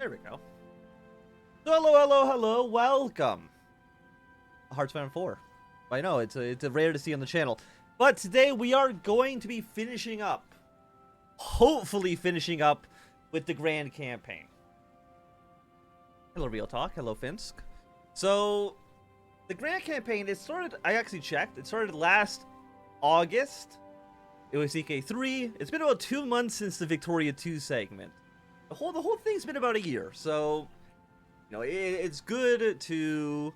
There we go. So hello, welcome. Hearthstone 4. I know, it's a rare to see on the channel. But today we are going to be finishing up, hopefully finishing up, with the Grand Campaign. Hello Real Talk, hello Finsk. So, the Grand Campaign, it started, I actually checked, it started last August. It was CK3. It's been about 2 months since the Victoria 2 segment. The whole thing's been about a year, so you know it's good to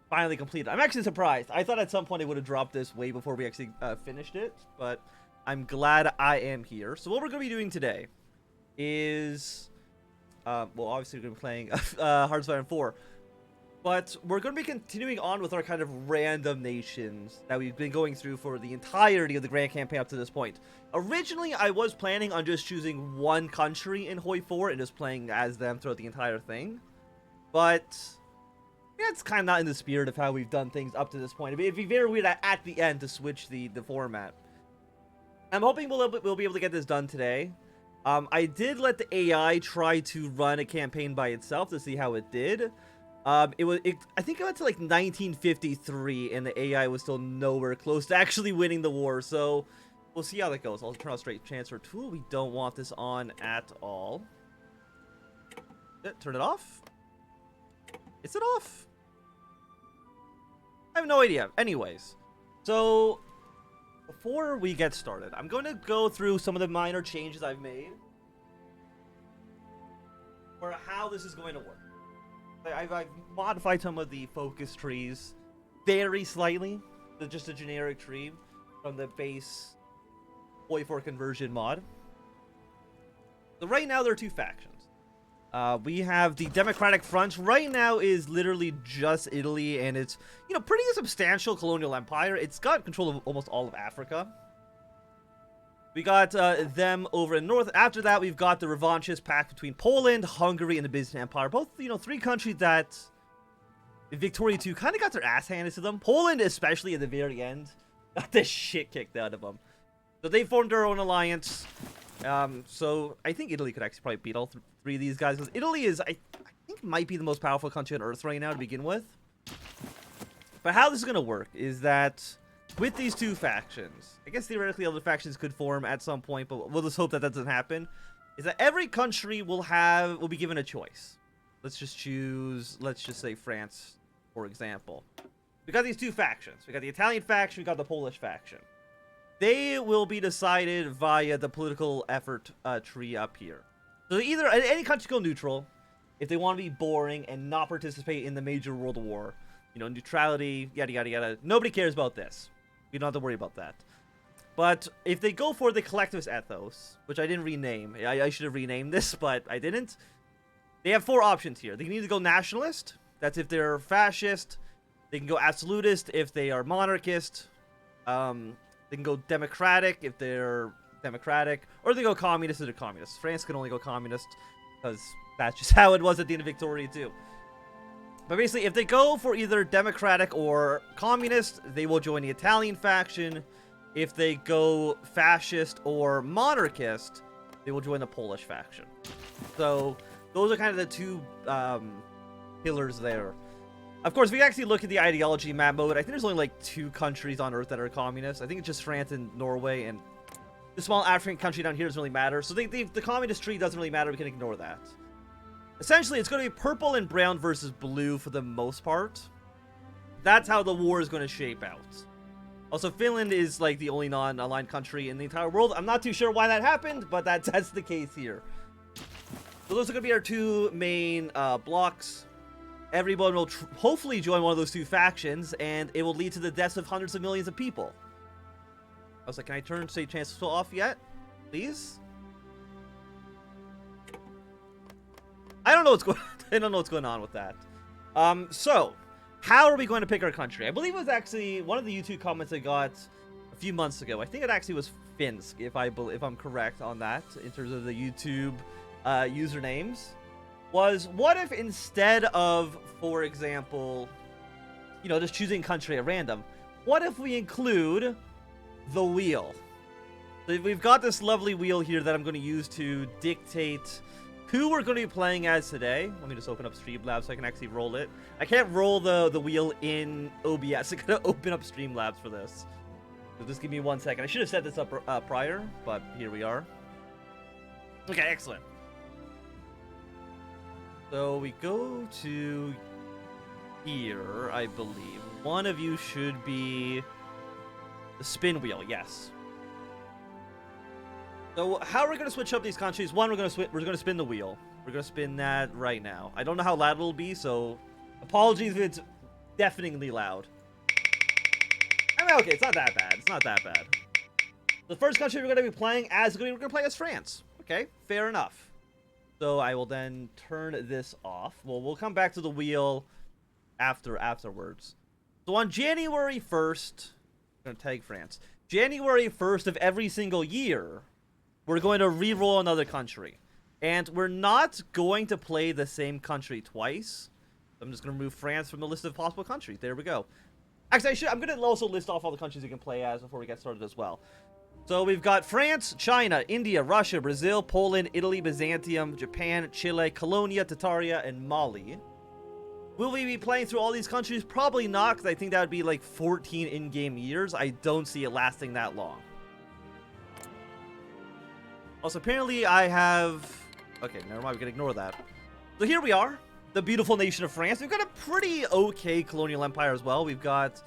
finally complete it. I'm actually surprised. I thought at some point it would have dropped this way before we actually finished it, but I'm glad I am here. So what we're going to be doing today is, well, obviously we're going to be playing Hearthstone 4, but we're going to be continuing on with our kind of random nations that we've been going through for the entirety of the Grand Campaign up to this point. Originally, I was planning on just choosing one country in HOI4 and just playing as them throughout the entire thing. But yeah, it's kind of not in the spirit of how we've done things up to this point. It'd be very weird at the end to switch the format. I'm hoping we'll be able to get this done today. I did let the AI try to run a campaign by itself to see how it did. I think it went to like 1953 and the AI was still nowhere close to actually winning the war, so we'll see how that goes. I'll turn on straight transfer tool. We don't want this on at all. Turn it off. Is it off? I have no idea. Anyways, so before we get started, I'm going to go through some of the minor changes I've made for how this is going to work. I've modified some of the focus trees very slightly. They're just a generic tree from the base HOI4 conversion mod. So right now there are two factions. We have the Democratic Front. Right now is literally just Italy, and it's, you know, pretty substantial colonial empire. It's got control of almost all of Africa. We got them over in north. After that, we've got the revanchist pact between Poland, Hungary, and the Byzantine Empire. Both, you know, three countries that in Victoria 2 kind of got their ass handed to them. Poland, especially at the very end, got the shit kicked out of them. So they formed their own alliance. So I think Italy could actually probably beat all three of these guys, because Italy is, I think, might be the most powerful country on Earth right now to begin with. But how this is going to work is that with these two factions, I guess theoretically other factions could form at some point, but we'll just hope that doesn't happen, is that every country will be given a choice. Let's just say France, for example. We got these two factions. We got the Italian faction, we got the Polish faction. They will be decided via the political effort tree up here. So either any country go neutral if they want to be boring and not participate in the major world war. You know, neutrality, yada yada yada. Nobody cares about this. You don't have to worry about that. But if they go for the collectivist ethos, which I didn't rename, I should have renamed this, but I didn't. They have four options here. They can either go nationalist, that's if they're fascist. They can go absolutist if they are monarchist. They can go democratic if they're democratic, or they go communist if they're communist. France can only go communist because that's just how it was at the end of Victoria 2. But basically, if they go for either democratic or communist, they will join the Italian faction. If they go fascist or monarchist, they will join the Polish faction. So those are kind of the two pillars there. Of course, if we actually look at the ideology map mode, I think there's only like 2 countries on Earth that are communist. I think it's just France and Norway, and the small African country down here doesn't really matter. So the communist tree doesn't really matter. We can ignore that. Essentially, it's going to be purple and brown versus blue for the most part. That's how the war is going to shape out. Also, Finland is like the only non-aligned country in the entire world. I'm not too sure why that happened, but that's the case here. So those are going to be our two main blocks. Everyone will hopefully join one of those two factions, and it will lead to the deaths of hundreds of millions of people. I was like, can I turn state transfer off yet? Please? I don't know what's going on with that. So, how are we going to pick our country? I believe it was actually one of the YouTube comments I got a few months ago. I think it actually was Finsk, if I'm correct on that, in terms of the YouTube usernames. Was, what if instead of, for example, you know, just choosing country at random, what if we include the wheel? So we've got this lovely wheel here that I'm going to use to dictate who we're going to be playing as today. Let me just open up Streamlabs so I can actually roll it. I can't roll the wheel in OBS. I gotta open up Streamlabs for this. So just give me 1 second. I should have set this up prior, but here we are. Okay, excellent. So we go to here, I believe. One of you should be the spin wheel, yes. So how are we going to switch up these countries? One, we're going to spin the wheel. We're going to spin that right now. I don't know how loud it'll be, so apologies if it's deafeningly loud. I mean, okay, it's not that bad. It's not that bad. The first country we're going to be playing as, we're going to play as France. Okay, fair enough. So I will then turn this off. Well, we'll come back to the wheel afterwards. So on January 1st, I'm going to tag France. January 1st of every single year, we're going to re-roll another country. And we're not going to play the same country twice. I'm just going to remove France from the list of possible countries. There we go. Actually, I'm going to also list off all the countries you can play as before we get started as well. So we've got France, China, India, Russia, Brazil, Poland, Italy, Byzantium, Japan, Chile, Colonia, Tartaria, and Mali. Will we be playing through all these countries? Probably not, because I think that would be like 14 in-game years. I don't see it lasting that long. Also, apparently I have... Okay, never mind, we can ignore that. So here we are, the beautiful nation of France. We've got a pretty okay colonial empire as well. We've got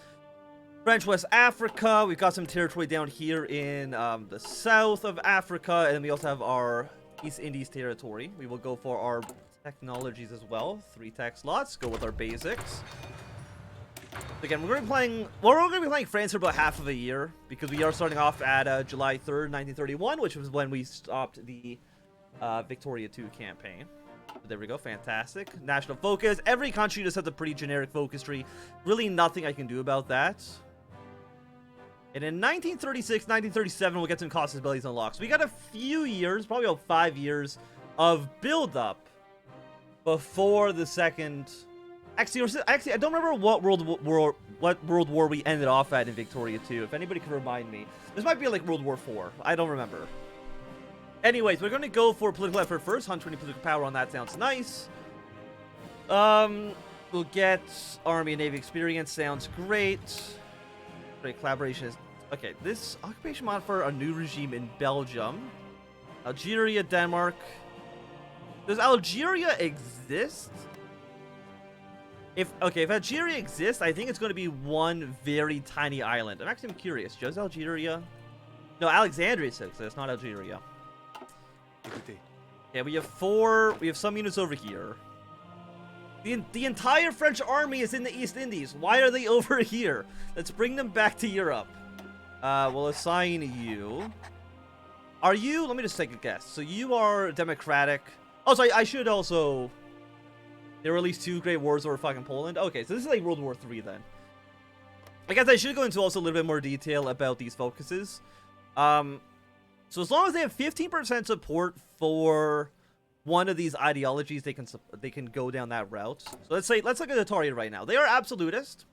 French West Africa. We've got some territory down here in the south of Africa. And then we also have our East Indies territory. We will go for our technologies as well. 3 tech slots. Go with our basics. Again, we're going to be playing France for about half of a year, because we are starting off at July 3rd, 1931, which was when we stopped the Victoria II campaign. So there we go, fantastic. National focus. Every country just has a pretty generic focus tree. Really nothing I can do about that. And in 1936, 1937, we'll get some cost abilities unlocked. So we got a few years, probably about 5 years, of build-up before the second... Actually, I don't remember what world war we ended off at in Victoria 2. If anybody can remind me. This might be like World War 4. I don't remember. Anyways, we're going to go for political effort first. 120 political power on that sounds nice. We'll get Army and Navy experience. Sounds great. Great collaboration is... Okay, this occupation mod for a new regime in Belgium. Algeria, Denmark. Does Algeria exist? If Algeria exists, I think it's going to be one very tiny island. I'm actually curious. Does Algeria... No, Alexandria exists, not Algeria. Yeah, we have some units over here. The entire French army is in the East Indies. Why are they over here? Let's bring them back to Europe. We'll assign you. Are you... Let me just take a guess. So you are democratic. Oh, so I should also... There were at least 2 great wars over fucking Poland. Okay, so this is like World War III then. I guess I should go into also a little bit more detail about these focuses. So as long as they have 15% support for one of these ideologies, they can go down that route. So let's look at Tartaria right now. They are absolutist.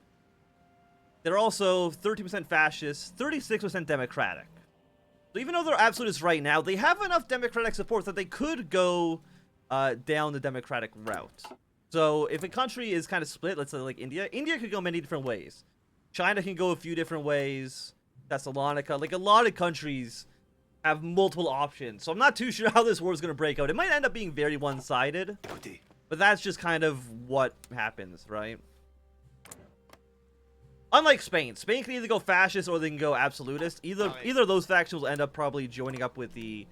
They're also 30% fascist, 36% democratic. So even though they're absolutists right now, they have enough democratic support that they could go down the democratic route. So if a country is kind of split, let's say like India could go many different ways. China can go a few different ways. Thessalonica, like a lot of countries have multiple options. So I'm not too sure how this war is going to break out. It might end up being very one-sided, but that's just kind of what happens, right? Unlike Spain can either go fascist or they can go absolutist. Either of those factions will end up probably joining up with the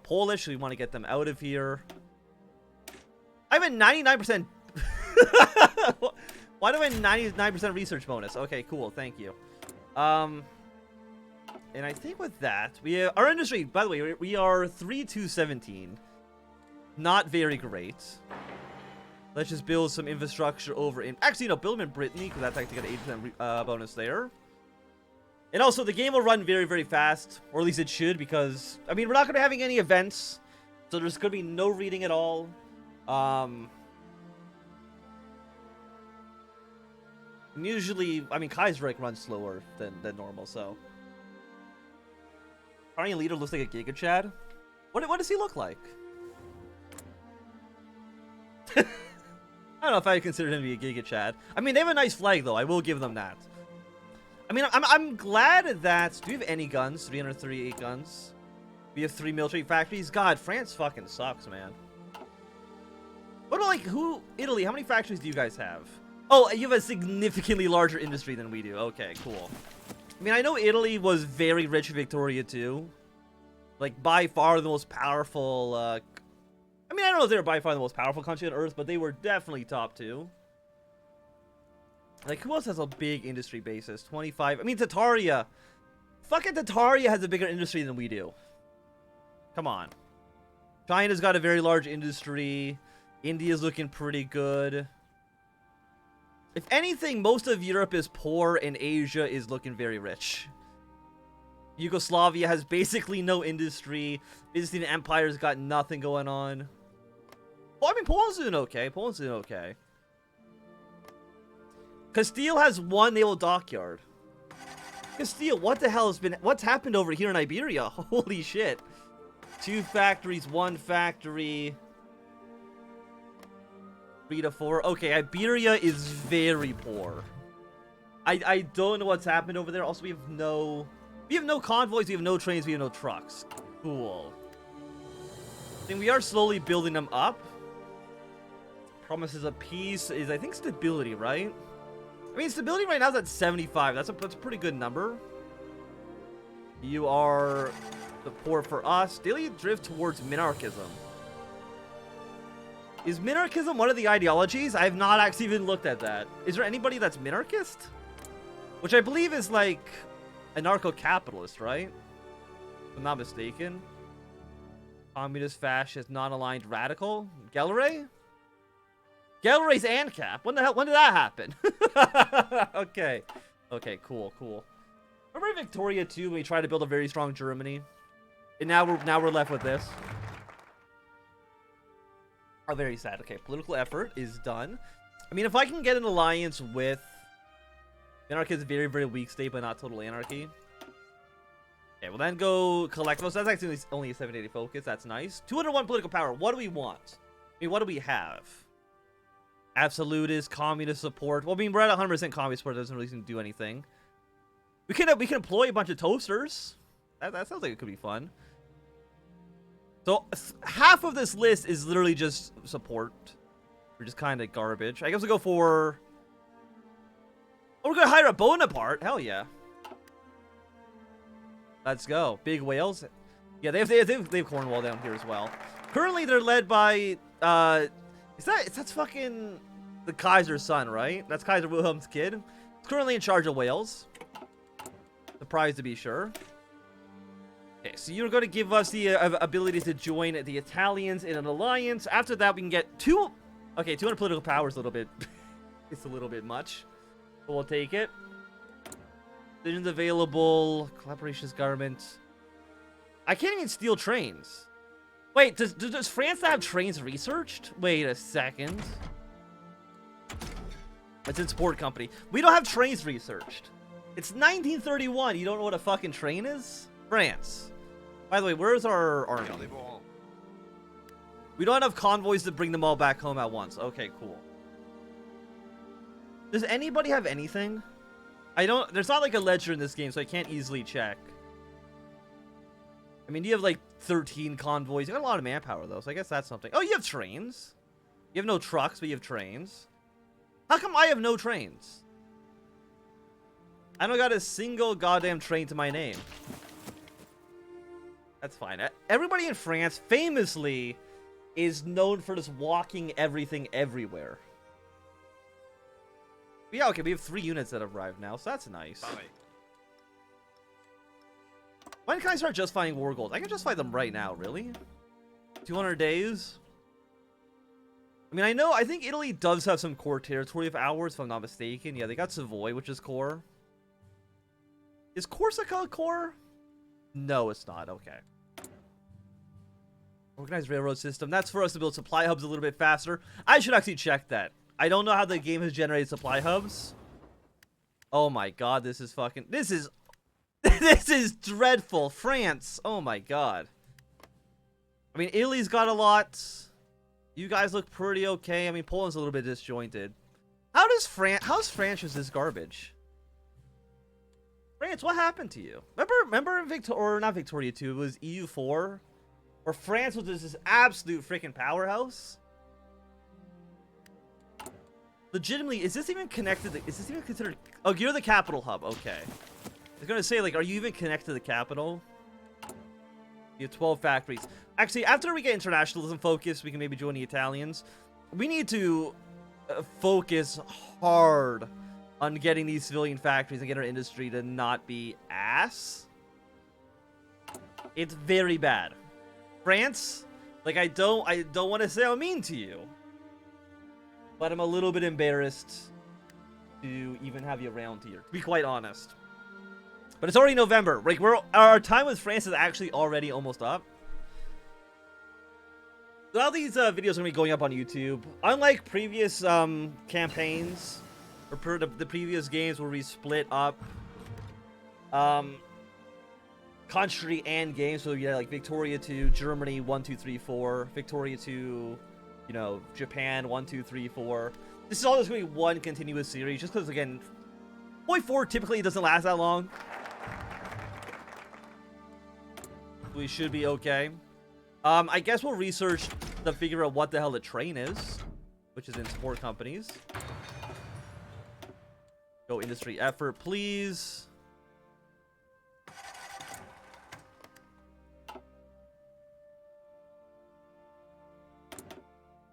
Polish, so we want to get them out of here. I have a 99%... Why do I have a 99% research bonus? Okay, cool. Thank you. And I think with that, our industry, by the way, we are 3-2-17. Not very great. Let's just build some infrastructure over in... Actually, no, build them in Brittany, because that's actually got an 8% bonus there. And also, the game will run very, very fast. Or at least it should, because... I mean, we're not going to be having any events. So there's going to be no reading at all. Usually, I mean, Kaiserreich runs slower than normal, so... Our leader looks like a Giga Chad. What does he look like? I don't know if I consider him to be a Giga Chad. I mean, they have a nice flag, though. I will give them that. I mean, I'm glad that... Do we have any guns? 338 guns. We have 3 military factories. God, France fucking sucks, man. What about, like, Italy, how many factories do you guys have? Oh, you have a significantly larger industry than we do. Okay, cool. I mean, I know Italy was very rich in Victoria, too. Like, by far the most powerful, I mean, I don't know if they were by far the most powerful country on Earth, but they were definitely top 2. Like, who else has a big industry basis? 25. I mean, Tataria. Fucking Tataria has a bigger industry than we do. Come on. China's got a very large industry. India's looking pretty good. If anything, most of Europe is poor and Asia is looking very rich. Yugoslavia has basically no industry. Byzantine Empire's got nothing going on. Well, I mean, Poland's doing okay. Poland's doing okay. Castile has 1 naval dockyard. Castile, what the hell has been... What's happened over here in Iberia? Holy shit. 2 factories, 1 factory. 3 to 4. Okay, Iberia is very poor. I don't know what's happened over there. Also, we have no convoys, we have no trains, we have no trucks. Cool. I think we are slowly building them up. Promises of peace is, I think, stability, right? I mean, stability right now is at 75. That's a pretty good number. You are support for us. Daily drift towards minarchism. Is minarchism one of the ideologies? I have not actually even looked at that. Is there anybody that's minarchist? Which I believe is like anarcho-capitalist, right? If I'm not mistaken. Communist, fascist, non-aligned, radical. Gelre? Gelre's ANCAP. When the hell? When did that happen? Okay. Okay, cool, cool. Remember Victoria too, when we tried to build a very strong Germany? And now we're left with this. Oh, very sad. Okay, political effort is done. I mean, if I can get an alliance with... Anarchy is a very, very weak state, but not total anarchy. Okay, we'll then go collectivist. That's actually only a 780 focus. That's nice. 201 political power. What do we want? I mean, what do we have? Absolutist, communist support. Well, I mean, we're at 100% communist support. That doesn't really do anything. We can employ a bunch of toasters. That sounds like it could be fun. So, half of this list is literally just support. We're just kind of garbage. I guess we'll go for... Oh, we're going to hire a Bonaparte. Hell yeah. Let's go. Big whales. Yeah, they have Cornwall down here as well. Currently, they're led by... That's fucking the Kaiser's son, right? That's Kaiser Wilhelm's kid. He's currently in charge of Wales. Surprised to be sure. Okay, so you're going to give us the ability to join the Italians in an alliance. After that, we can get 200 political power is a little bit... it's a little bit much. But we'll take it. Decisions available. Collaborations, government. I can't even steal trains. Wait, does France have trains researched? Wait a second. It's in support company. We don't have trains researched. It's 1931. You don't know what a fucking train is? France. By the way, where's our army? We don't have convoys to bring them all back home at once. Okay, cool. Does anybody have anything? There's not like a ledger in this game, so I can't easily check. I mean, you have like 13 convoys. You got a lot of manpower, though, so I guess that's something. Oh, you have trains. You have no trucks, but you have trains. How come I have no trains? I don't got a single goddamn train to my name. That's fine. Everybody in France, famously, is known for just walking everything everywhere. But yeah, okay, we have 3 units that have arrived now, so that's nice. Bye. When can I start justifying war goals? I can justify them right now, really? 200 days? I mean, I think Italy does have some core territory of ours, if I'm not mistaken. Yeah, they got Savoy, which is core. Is Corsica core? No, it's not. Okay. Organized railroad system. That's for us to build supply hubs a little bit faster. I should actually check that. I don't know how the game has generated supply hubs. Oh my god, this is fucking... This is... This is dreadful. France. Oh my god. I mean, Italy's got a lot. You guys look pretty okay. I mean, Poland's a little bit disjointed. How's France just this garbage? France, what happened to you? Remember or not Victoria 2, it was EU4? Where France was this absolute freaking powerhouse? Legitimately, is this even connected? Is this even considered? Oh, you're the capital hub. Okay. I was gonna say, like, are you even connected to the capital? You have 12 factories. Actually, after we get internationalism focused, we can maybe join the Italians. We need to focus hard on getting these civilian factories and get our industry to not be ass. It's very bad. France, like, I don't want to say I'm mean to you, but I'm a little bit embarrassed to even have you around here, to be quite honest. But it's already November. Like, our time with France is actually already almost up. So all these videos are gonna be going up on YouTube. Unlike previous campaigns or the previous games where we split up country and game, so yeah, like Victoria to Germany 1 2 3 4, Victoria to, you know, Japan 1 2 3 4. This is all just gonna be one continuous series, just because again, HOI4 typically doesn't last that long. We should be okay. I guess we'll research to figure out what the hell the train is, which is in support companies. Go industry effort, please.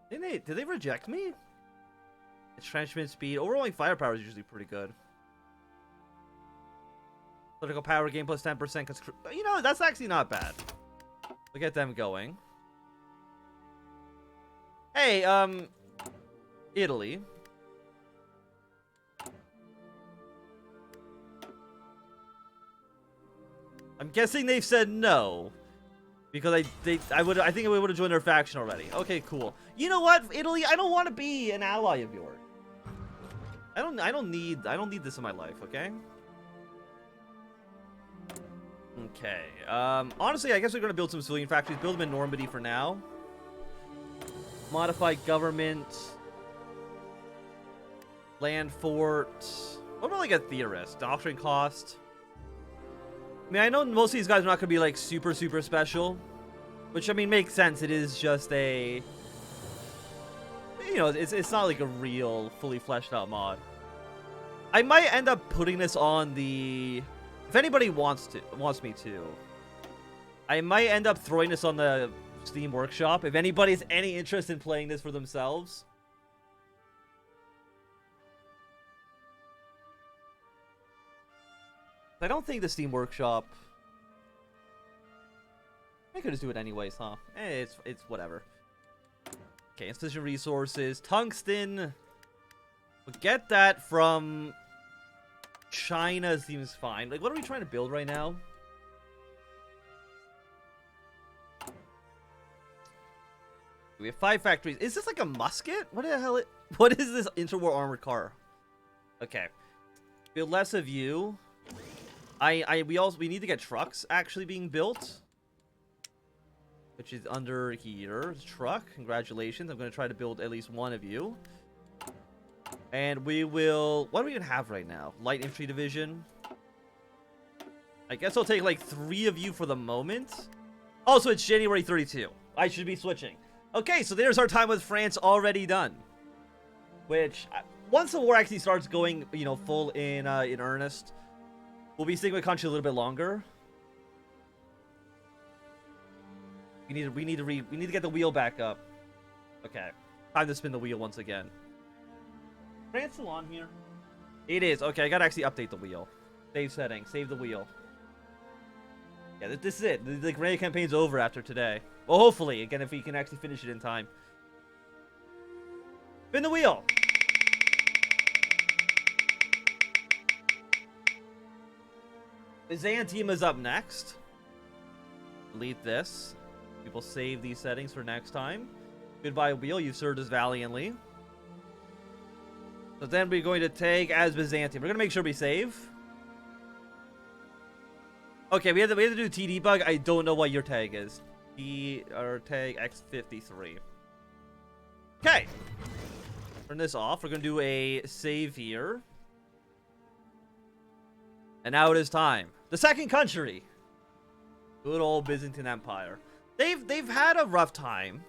Did they reject me? Its transmission speed. Overwhelming firepower is usually pretty good. Political power gain plus 10%. You know, that's actually not bad. We'll get them going. Hey, Italy. I'm guessing they've said no. Because I think we would have joined their faction already. Okay, cool. You know what, Italy? I don't want to be an ally of yours. I don't need this in my life, okay? Okay. Honestly, I guess we're gonna build some civilian factories. Build them in Normandy for now. Modify government. Land fort. What about like a theorist? Doctrine cost. I mean, I know most of these guys are not gonna be like super special, which I mean makes sense. It is just a, you know, it's not like a real fully fleshed out mod. I might end up putting this on the, if anybody wants me to, I might end up throwing this on the Steam Workshop if anybody has any interest in playing this for themselves. I don't think the Steam Workshop, I could just do it anyways, huh? It's whatever. Okay, insufficient resources. Tungsten. We'll get that from China, seems fine. Like, what are we trying to build right now? We have 5 factories. Is this like a musket? What the hell? What is this interwar armored car? Okay. Build less of you. We need to get trucks actually being built, which is under here. Truck, congratulations. I'm going to try to build at least one of you. And we will, what do we even have right now? Light infantry division. I guess I'll take like 3 of you for the moment. Oh, so it's January 32. I should be switching. Okay, so there's our time with France already done. Which, once the war actually starts going, you know, full in earnest, we'll be sticking with country a little bit longer. We need to get the wheel back up. Okay, time to spin the wheel once again. France still on here? It is. Okay, I gotta actually update the wheel. Save settings. Save the wheel. Yeah, this is it. The Grand campaign's over after today. Well, hopefully, again, if we can actually finish it in time. Spin the wheel. Byzantine is up next. Delete this. We will save these settings for next time. Goodbye, wheel. You've served us valiantly. So then we're going to take as Byzantine. We're going to make sure we save. Okay, we have to do T debug. I don't know what your tag is. T or tag X53. Okay. Turn this off. We're going to do a save here. And now it is time. The second country. Good old Byzantine Empire. They've had a rough time.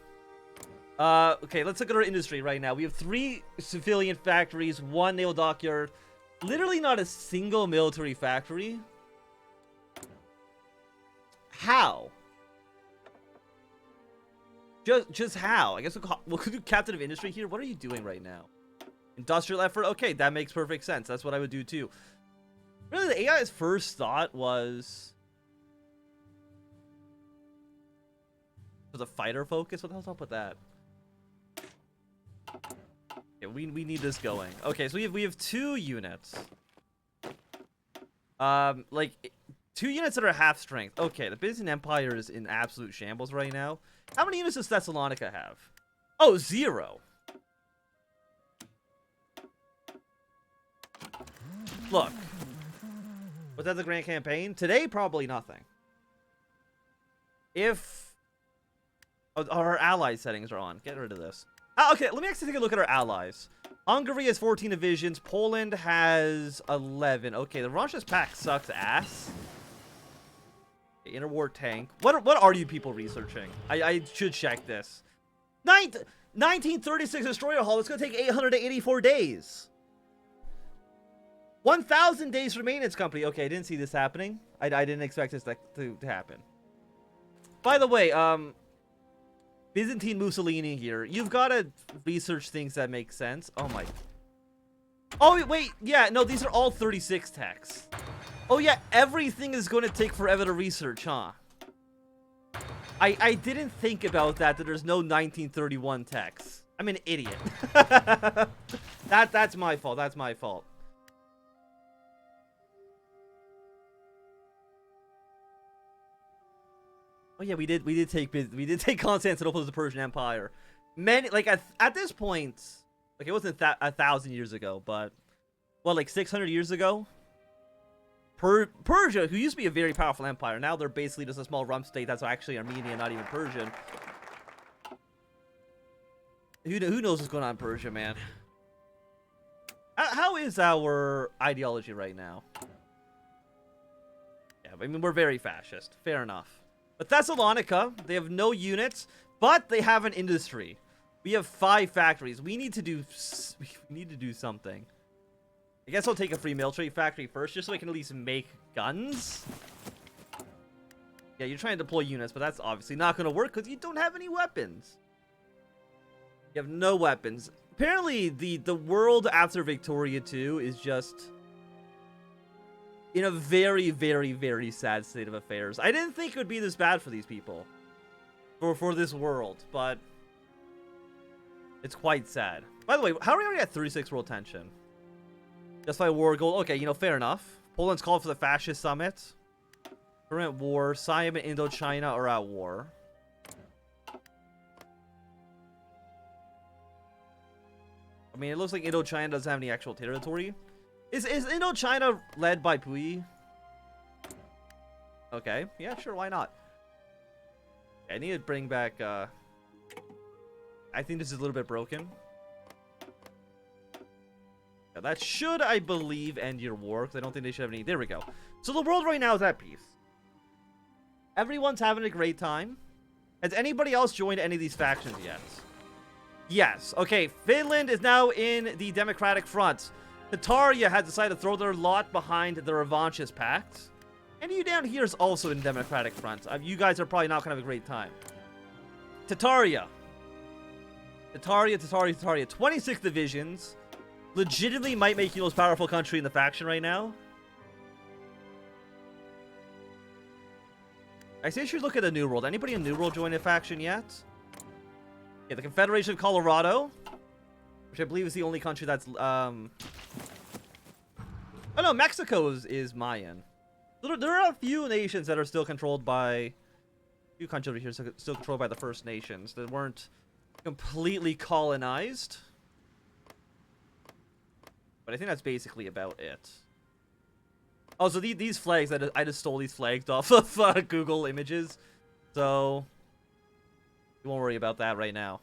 Okay, let's look at our industry right now. We have 3 civilian factories, 1 naval dockyard. Literally not a single military factory. How? Just how? I guess we'll do captain of industry here. What are you doing right now? Industrial effort? Okay, that makes perfect sense. That's what I would do too. Really, the AI's first thought was a fighter focus? What the hell's up with that? Yeah, we need this going. Okay, so we have 2 units. Like 2 units that are half strength. Okay, the Byzantine Empire is in absolute shambles right now. How many units does Thessalonica have? Oh, 0. Look. Was that the grand campaign? Today, probably nothing. If our ally settings are on. Get rid of this. Okay, let me actually take a look at our allies. Hungary has 14 divisions. Poland has 11. Okay, the Russia's pack sucks ass. Interwar tank. What are you people researching? I should check this. 1936 destroyer hull. It's going to take 884 days. 1,000 days for maintenance company. Okay, I didn't see this happening. I didn't expect this to happen. By the way, Byzantine Mussolini here. You've got to research things that make sense. Oh my. Oh, wait. Yeah, no, these are all 36 techs. Oh, yeah, everything is going to take forever to research, huh? I didn't think about that there's no 1931 techs. I'm an idiot. That's my fault. That's my fault. Oh yeah, we did take Constantinople as the Persian Empire. Many, like at this point, like it wasn't 1,000 years ago, but well, like 600 years ago. Persia, who used to be a very powerful empire, now they're basically just a small rump state that's actually Armenian, not even Persian. Who knows what's going on in Persia, man? How is our ideology right now? Yeah, I mean, we're very fascist. Fair enough. But Thessalonica, they have no units, but they have an industry. We have 5 factories. We need to do something. I guess I'll take a free military factory first, just so I can at least make guns. Yeah, you're trying to deploy units, but that's obviously not going to work because you don't have any weapons. You have no weapons. Apparently, the world after Victoria 2 is just in a very, very, very sad state of affairs. I didn't think it would be this bad for these people. For this world, but it's quite sad. By the way, how are we already at 36 world tension? Justify war goal. Okay, you know, fair enough. Poland's called for the fascist summit. Current war. Siam and Indochina are at war. I mean, it looks like Indochina doesn't have any actual territory. Is Indochina led by Puyi? Okay, yeah, sure, why not? I need to bring back, I think this is a little bit broken. Yeah, that should, I believe, end your war, because I don't think they should have any... There we go. So the world right now is at peace. Everyone's having a great time. Has anybody else joined any of these factions yet? Yes. Okay, Finland is now in the Democratic Front. Tataria has decided to throw their lot behind the Revanchist Pact. And you down here is also in the Democratic Front. You guys are probably not going to have a great time. Tataria. 26 divisions. Legitimately might make you the most powerful country in the faction right now. I say you should look at the New World. Anybody in New World join a faction yet? Yeah, the Confederation of Colorado. Which I believe is the only country that's... Oh no, Mexico is Mayan. There are a few nations that are still controlled by... A few countries over here still controlled by the First Nations that weren't completely colonized. But I think that's basically about it. Oh, so these flags, I just stole these flags off of Google Images. So, you won't worry about that right now.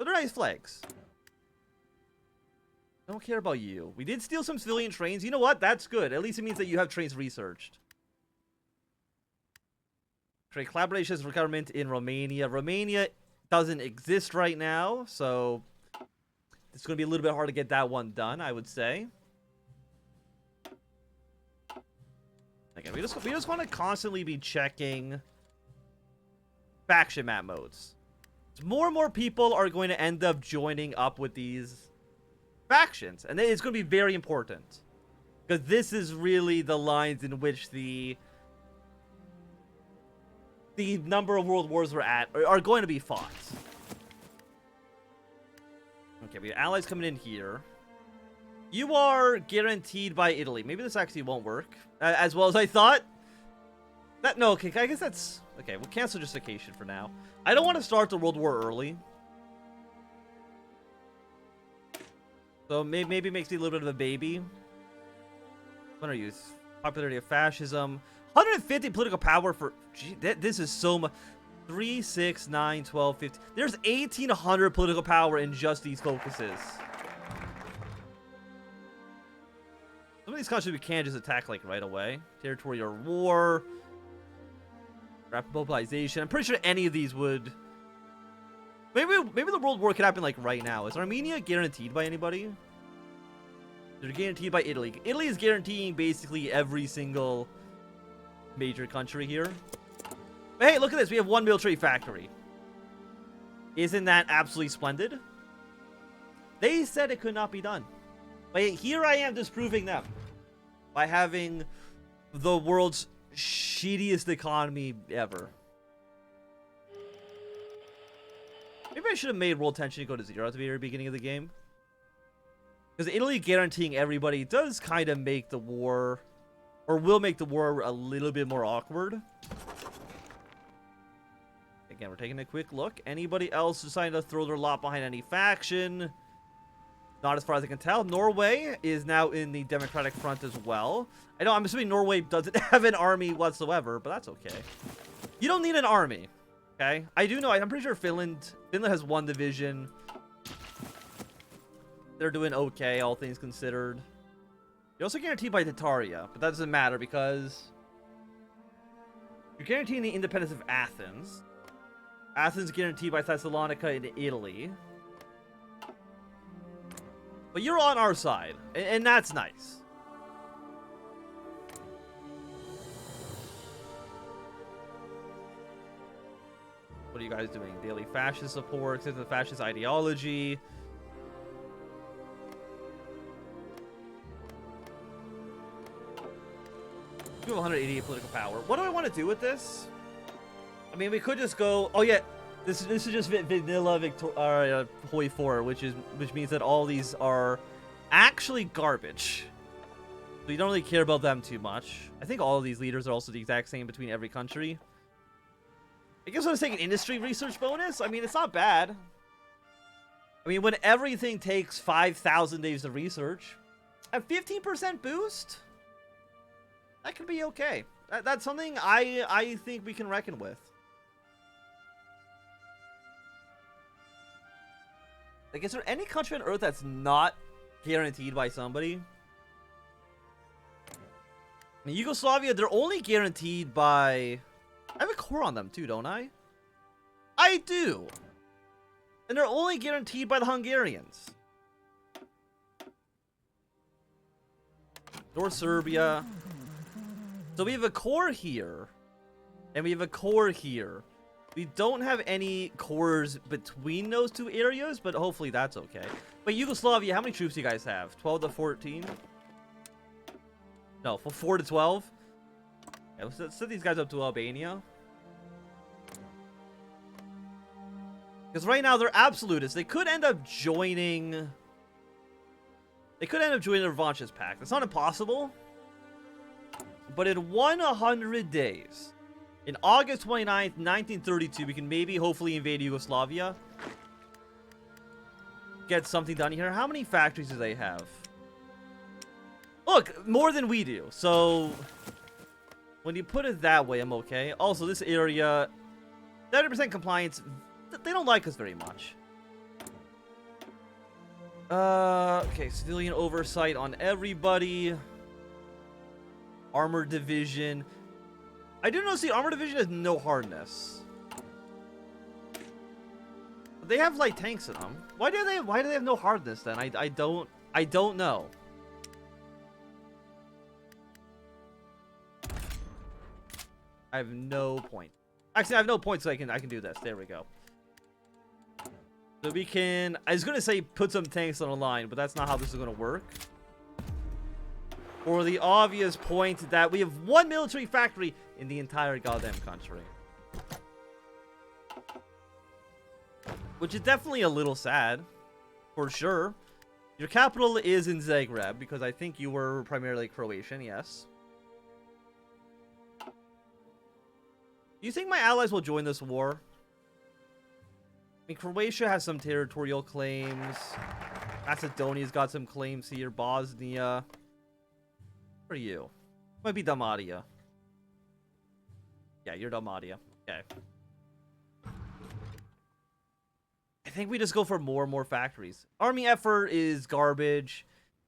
Standardized flags. Don't care about you. We did steal some civilian trains. You know what? That's good. At least it means that you have trains researched. Trade collaborations with government in Romania. Romania doesn't exist right now, so it's going to be a little bit hard to get that one done, I would say. Again, we just want to constantly be checking faction map modes. More and more people are going to end up joining up with these factions, and it's going to be very important because this is really the lines in which the number of world wars we're at are going to be fought. Okay, we have allies coming in here. You are guaranteed by Italy. Maybe this actually won't work as well as I thought. No, okay, I guess that's... Okay, we'll cancel justification for now. I don't want to start the World War early. So maybe it makes me a little bit of a baby. What are you? Popularity of fascism. 150 political power for... Gee, this is so much. 3, 6, 9, 12, 15. There's 1,800 political power in just these focuses. Some of these countries we can't just attack like right away. Territorial war. Rapid mobilization. I'm pretty sure any of these would... Maybe the world war could happen like right now. Is Armenia guaranteed by anybody? They're guaranteed by Italy. Italy is guaranteeing basically every single major country here. But hey, look at this. We have one military factory. Isn't that absolutely splendid? They said it could not be done. But here I am disproving them by having the world's shittiest economy ever. Maybe I should have made world tension go to 0 at the very beginning of the game. Because Italy guaranteeing everybody does kind of make the war, or will make the war a little bit more awkward. Again, we're taking a quick look. Anybody else deciding to throw their lot behind any faction? Not as far as I can tell. Norway is now in the Democratic Front as well. I know, I'm assuming Norway doesn't have an army whatsoever, but that's okay. You don't need an army, okay? I do know, I'm pretty sure Finland has one division. They're doing okay, all things considered. You're also guaranteed by Tataria, but that doesn't matter because you're guaranteeing the independence of Athens. Athens is guaranteed by Thessalonica in Italy. But you're on our side, and that's nice. What are you guys doing? Daily fascist support, the fascist ideology. You have 188 political power. What do I want to do with this? I mean, we could just go... Oh, yeah. This is just vanilla HOI4, which means that all these are actually garbage. So you don't really care about them too much. I think all of these leaders are also the exact same between every country. I guess I was taking industry research bonus. I mean, it's not bad. I mean, when everything takes 5,000 days to research, a 15% boost, that could be okay. That's something I think we can reckon with. Like, is there any country on Earth that's not guaranteed by somebody? In Yugoslavia, they're only guaranteed by... I have a core on them too, don't I? I do! And they're only guaranteed by the Hungarians. North Serbia. So we have a core here. And we have a core here. We don't have any cores between those two areas, but hopefully that's okay. But Yugoslavia, how many troops do you guys have? 12 to 14? No, 4 to 12? Yeah, let's set these guys up to Albania. Because right now they're absolutists. They could end up joining... They could end up joining the Revanchist Pact. It's not impossible. But in 100 days... In August 29th, 1932, we can maybe hopefully invade Yugoslavia. Get something done here. How many factories do they have? Look, more than we do. So, when you put it that way, I'm okay. Also, this area, 70% compliance, they don't like us very much. Okay, civilian oversight on everybody. Armor division. I do notice the armor division has no hardness. They have light tanks in them. Why do they have no hardness then? I don't know. I have no point. Actually, I have no points, so I can do this. There we go. So we can, I was gonna say put some tanks on the line, but that's not how this is gonna work. For the obvious point that we have one military factory in the entire goddamn country. Which is definitely a little sad, for sure. Your capital is in Zagreb, because I think you were primarily Croatian, yes. Do you think my allies will join this war? I mean, Croatia has some territorial claims. Macedonia's got some claims here. Bosnia. Where are you? Might be Dalmatia. Yeah, you're Dalmatia. Okay. I think we just go for more and more factories. Army effort is garbage.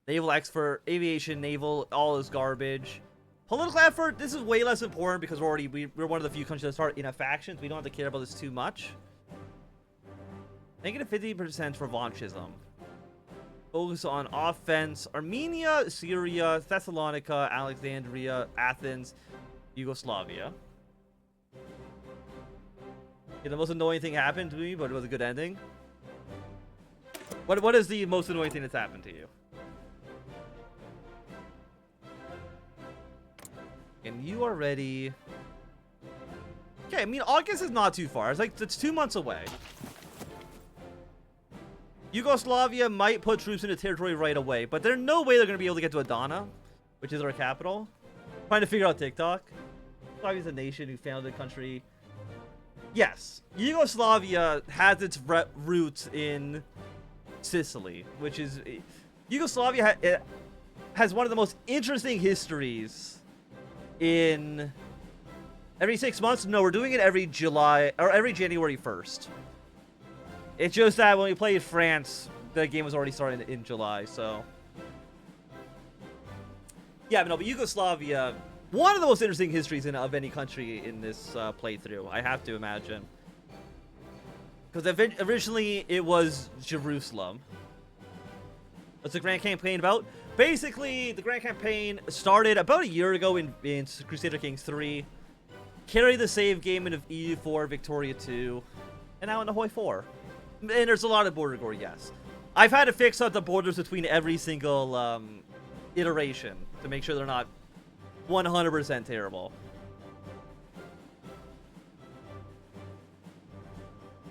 Naval expert, aviation, naval, all is garbage. Political effort, this is way less important because we're one of the few countries that start in a faction. So we don't have to care about this too much. Negative 50% revanchism. Focus on offense. Armenia, Syria, Thessalonica, Alexandria, Athens, Yugoslavia. Yeah, the most annoying thing happened to me, but it was a good ending. What is the most annoying thing that's happened to you? And you are ready. Okay, I mean, August is not too far. It's 2 months away. Yugoslavia might put troops into territory right away, but there's no way they're going to be able to get to Adana, which is our capital. Trying to figure out TikTok. Yugoslavia is a nation who founded the country. Yes, Yugoslavia has its roots in Sicily, which is... Yugoslavia has one of the most interesting histories in... Every 6 months? No, we're doing it every July, or every January 1st. It's just that when we played France, the game was already starting in July, so... Yeah, but Yugoslavia, one of the most interesting histories of any country in this playthrough, I have to imagine. Because originally, it was Jerusalem. What's the Grand Campaign about? Basically, the Grand Campaign started about a year ago in Crusader Kings 3. Carried the save game into EU4, Victoria 2, and now into HOI4. And there's a lot of border gore, yes. I've had to fix up the borders between every single iteration to make sure they're not 100% terrible.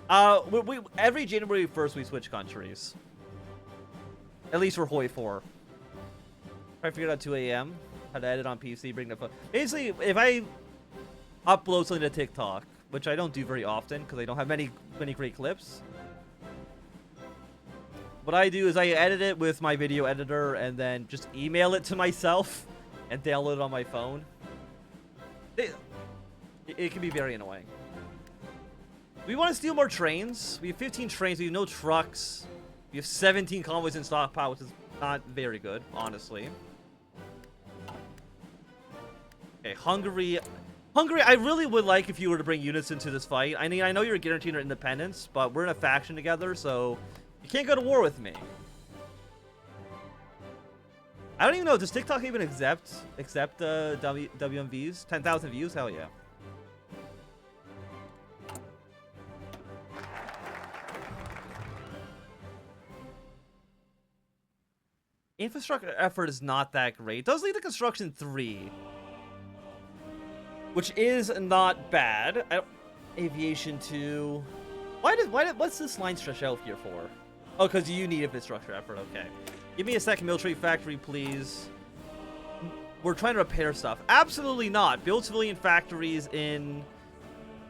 Every January 1st we switch countries. At least for HOI4. I figured out 2 a.m. How to edit on PC, bring the phone. Basically, if I upload something to TikTok, which I don't do very often because I don't have many great clips. What I do is I edit it with my video editor and then just email it to myself and download it on my phone. It can be very annoying. We want to steal more trains. We have 15 trains. We have no trucks. We have 17 convoys in stockpile, which is not very good, honestly. Okay, Hungary. Hungary, I really would like if you were to bring units into this fight. I mean, I know you're guaranteed our independence, but we're in a faction together, so you can't go to war with me. I don't even know, does TikTok even accept WMVs? 10,000 views? Hell yeah. Infrastructure effort is not that great. It does lead to construction 3. Which is not bad. Aviation 2. What's this line stretch out here for? Oh, because you need infrastructure effort. Okay. Give me a second military factory, please. We're trying to repair stuff. Absolutely not. Build civilian factories in...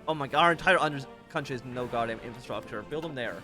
Oh my god, our entire country has no goddamn infrastructure. Build them there.